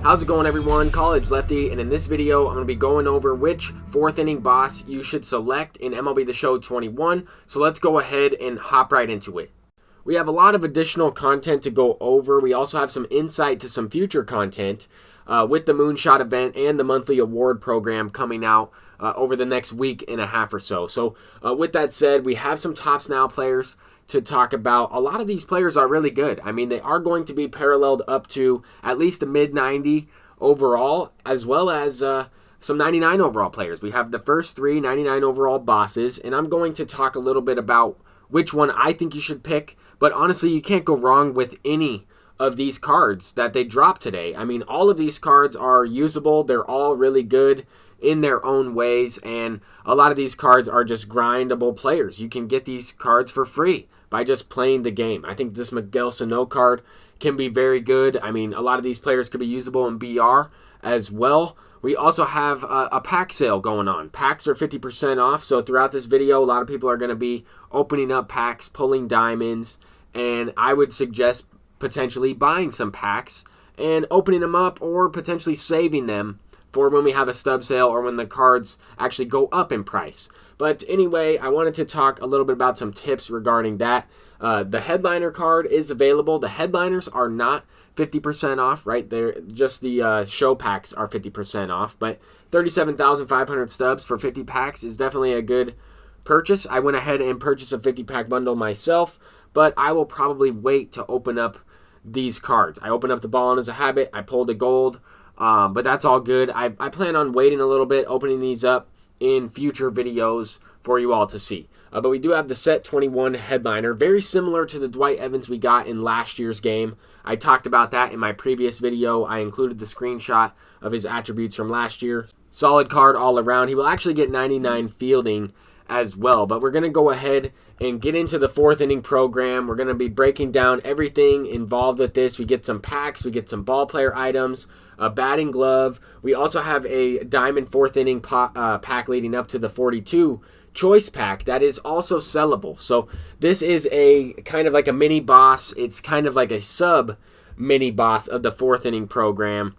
How's it going, everyone? College Lefty, and in this video I'm going to be going over which 4th inning boss you should select in MLB The Show 21. So let's go ahead and hop right into it. We have a lot of additional content to go over. We also have some insight to some future content with the Moonshot event and the monthly award program coming out over the next week and a half or so. So with that said, we have some Tops Now players to talk about. A lot of these players are really good. I mean, they are going to be paralleled up to at least the mid-90 overall, as well as some 99 overall players. We have the first 3 99 overall bosses, and I'm going to talk a little bit about which one I think you should pick. But honestly, you can't go wrong with any of these cards that they dropped today. I mean, all of these cards are usable. They're all really good in their own ways, and a lot of these cards are just grindable players. You can get these cards for free by just playing the game. I think this Miguel Sano card can be very good. I mean, a lot of these players could be usable in BR as well. We also have a pack sale going on. Packs are 50% off, so throughout this video, a lot of people are going to be opening up packs, pulling diamonds, and I would suggest potentially buying some packs and opening them up, or potentially saving them for when we have a stub sale or when the cards actually go up in price. But anyway, I wanted to talk a little bit about some tips regarding that. The headliner card is available. The headliners are not 50% off, right? They're just the show packs are 50% off, but 37,500 stubs for 50 packs is definitely a good purchase. I went ahead and purchased a 50-pack bundle myself, but I will probably wait to open up these cards. I opened up the Ball as a Habit. I pulled a gold, but that's all good. I plan on waiting a little bit, opening these up in future videos for you all to see. But we do have the Set 21 headliner, very similar to the Dwight Evans we got in last year's game. I talked about that in my previous video. I included the screenshot of his attributes from last year. Solid card all around. He will actually get 99 fielding as well. But we're going to go ahead and get into the 4th inning program. We're going to be breaking down everything involved with this. We get some packs, we get some ball player items, a batting glove. We also have a diamond 4th inning pack leading up to the 42 choice pack that is also sellable. So this is a kind of like a mini boss. It's kind of like a sub mini boss of the 4th inning program.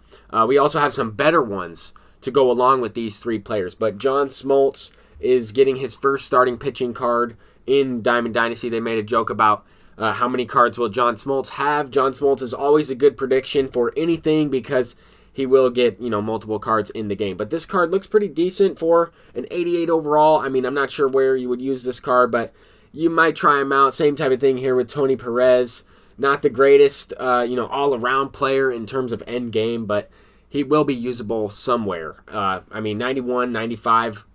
We also have some better ones to go along with these 3 players. But John Smoltz is getting his first starting pitching card in Diamond Dynasty. They made a joke about how many cards will John Smoltz have. John Smoltz is always a good prediction for anything because he will get, multiple cards in the game. But this card looks pretty decent for an 88 overall. I mean, I'm not sure where you would use this card, but you might try him out. Same type of thing here with Tony Perez. Not the greatest, all-around player in terms of end game, but he will be usable somewhere. 91, 95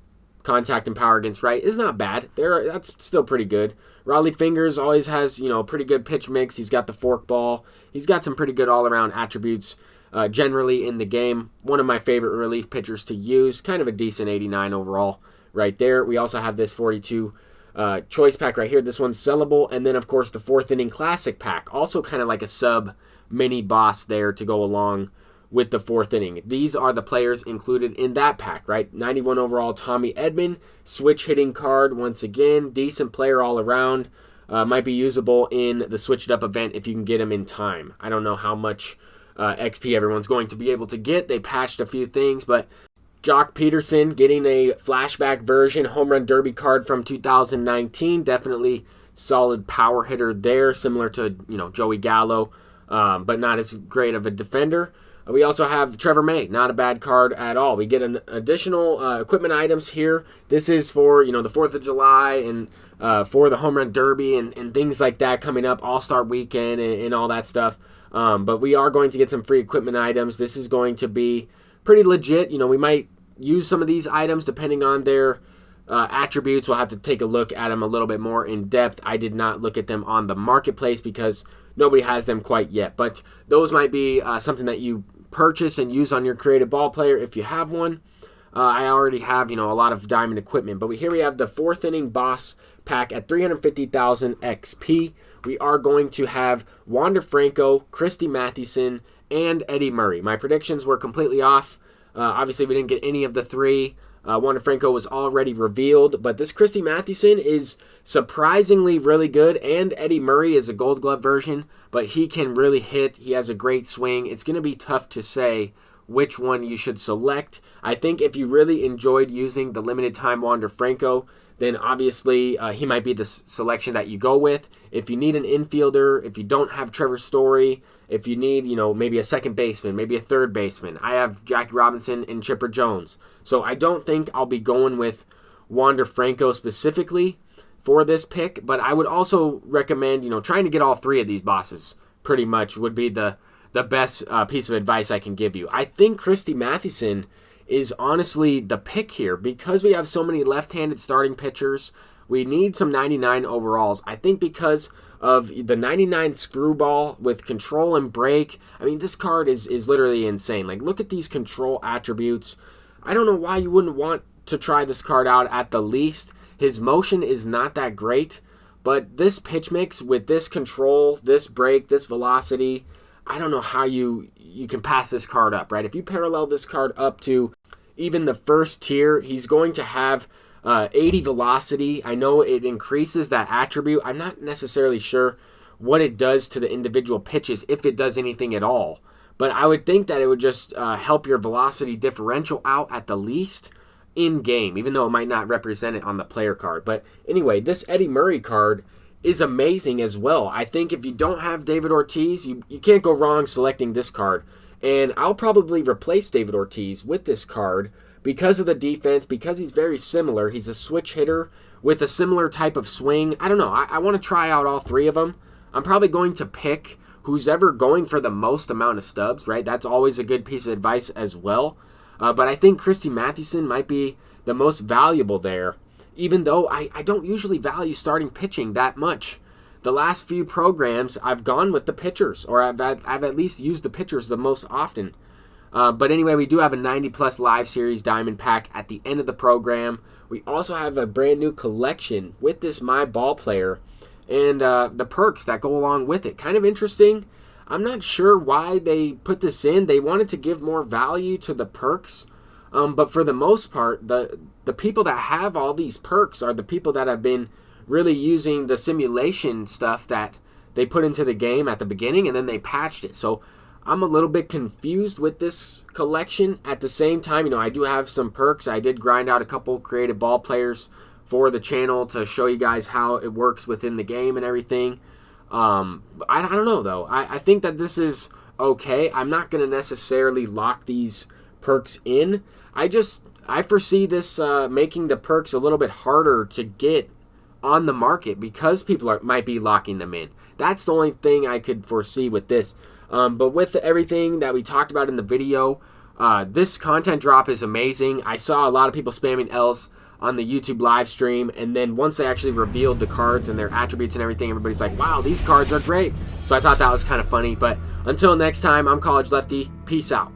contact and power against right is not bad. That's still pretty good. Raleigh Fingers always has, pretty good pitch mix. He's got the fork ball. He's got some pretty good all-around attributes generally in the game. One of my favorite relief pitchers to use. Kind of a decent 89 overall right there. We also have this 42 choice pack right here. This one's sellable. And then, of course, the 4th inning classic pack. Also kind of like a sub mini boss there to go along with the 4th inning. These are the players included in that pack, right? 91 overall Tommy Edman, switch hitting card once again, decent player all around. Might be usable in the switched up event if you can get him in time. I don't know how much XP everyone's going to be able to get. They patched a few things, but Jock Peterson getting a flashback version home run derby card from 2019. Definitely solid power hitter there, similar to Joey Gallo, but not as great of a defender. We also have Trevor May, not a bad card at all. We get an additional equipment items here. This is for the 4th of July and for the home run derby and things like that coming up, All-Star Weekend and all that stuff. But we are going to get some free equipment items. This is going to be pretty legit. We might use some of these items depending on their attributes. We'll have to take a look at them a little bit more in depth. I did not look at them on the marketplace because nobody has them quite yet. But those might be something that you purchase and use on your creative ball player if you have one. I already have a lot of diamond equipment. But here we have the 4th inning boss pack at 350,000 XP. We are going to have Wander Franco, Christy Mathewson, and Eddie Murray. My predictions were completely off. Obviously, we didn't get any of the 3. Wander Franco was already revealed, but this Christy Mathewson is surprisingly really good, and Eddie Murray is a Gold Glove version, but he can really hit. He has a great swing. It's going to be tough to say which one you should select. I think if you really enjoyed using the limited time Wander Franco, then obviously he might be the selection that you go with. If you need an infielder, if you don't have Trevor Story, if you need, maybe a second baseman, maybe a third baseman, I have Jackie Robinson and Chipper Jones. So I don't think I'll be going with Wander Franco specifically for this pick, but I would also recommend, trying to get all three of these bosses pretty much would be the best piece of advice I can give you. I think Christy Mathewson is honestly the pick here because we have so many left-handed starting pitchers. We need some 99 overalls. I think because of the 99 screwball with control and break, I mean, this card is literally insane. Like, look at these control attributes. I don't know why you wouldn't want to try this card out at the least. His motion is not that great, but this pitch mix with this control, this break, this velocity, I don't know how you can pass this card up, right? If you parallel this card up to even the first tier, he's going to have 80 velocity. I know it increases that attribute. I'm not necessarily sure what it does to the individual pitches, if it does anything at all. But I would think that it would just help your velocity differential out at the least in game, even though it might not represent it on the player card. But anyway, this Eddie Murray card is amazing as well. I think if you don't have David Ortiz, you can't go wrong selecting this card. And I'll probably replace David Ortiz with this card because of the defense, because he's very similar. He's a switch hitter with a similar type of swing. I don't know. I want to try out all three of them. I'm probably going to pick who's ever going for the most amount of stubs, right? That's always a good piece of advice as well. But I think Christy Mathewson might be the most valuable there, even though I don't usually value starting pitching that much. The last few programs, I've gone with the pitchers, or I've at least used the pitchers the most often. But anyway, we do have a 90-plus live series diamond pack at the end of the program. We also have a brand new collection with this My Ball player and the perks that go along with it. Kind of interesting. I'm not sure why they put this in. They wanted to give more value to the perks. But for the most part, the people that have all these perks are the people that have been really using the simulation stuff that they put into the game at the beginning, and then they patched it. So I'm a little bit confused with this collection. At the same time, I do have some perks. I did grind out a couple creative ball players for the channel to show you guys how it works within the game and everything. I don't know, though. I think that this is okay. I'm not going to necessarily lock these perks in. I foresee this making the perks a little bit harder to get on the market because people might be locking them in. That's the only thing I could foresee with this. But with everything that we talked about in the video, this content drop is amazing. I saw a lot of people spamming L's on the YouTube live stream, and then once they actually revealed the cards and their attributes and everything, everybody's like, wow, these cards are great. So I thought that was kind of funny. But until next time, I'm College Lefty. Peace out.